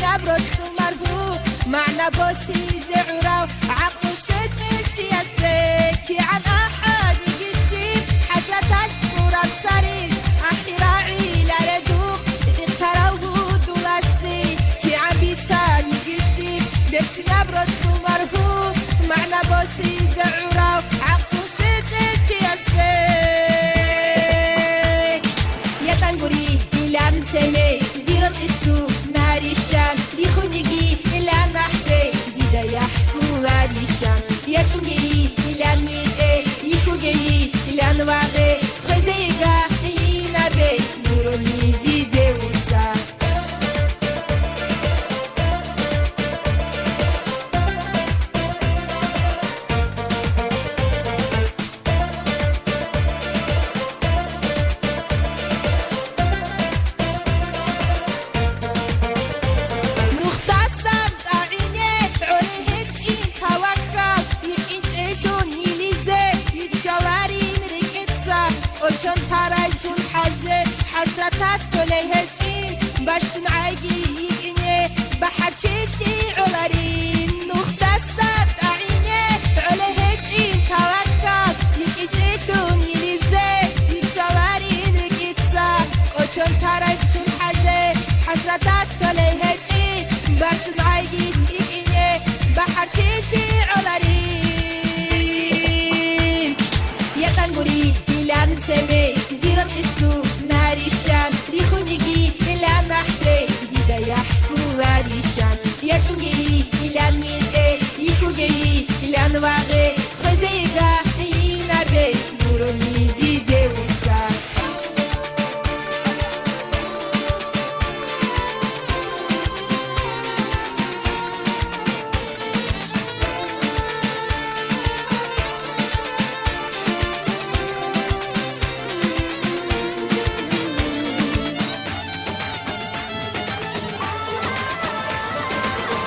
نبرد شمره معنا باسي زعراو عقل فتش يسك عن أحد يقشيب حسرة الصورة السرير أحراعي لا ردوق بقراو دولاسي كي عم بيتان يقشيب بيت نبرد شمره معنا باسي زعراو عقل فتش يسك يا تنقري إلى من سنة ديرت السوق نهار الشام دي خنقي إلى نحتي دي دا يحكو هاري الشام يا تنقي إلى ميتي يخوغي إلى نواغي خزيقا ينبي نوروني دي دوسا شون تراجون حزة حسرتات كله هالشي باشتن عاقي يقني بحر شتي علارين نخت السد أعيني على هالشي توكل يقيتون يلزة يشوارين ركيتسا شون تراجون حزة حسرتات كله هالشي باشتن عاقي يقني بحر شتي علارين يا تنقري لان سمي ديرت السوق نهار الشام دي خنقي إلى محتي دي دا يحكو هاري الشام يا تنقي إلى ميتي يخوغي إلى نواغي خزيقا ينبي نوروني دي دوسا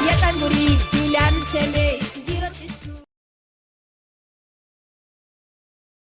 يا تنقري لان سمي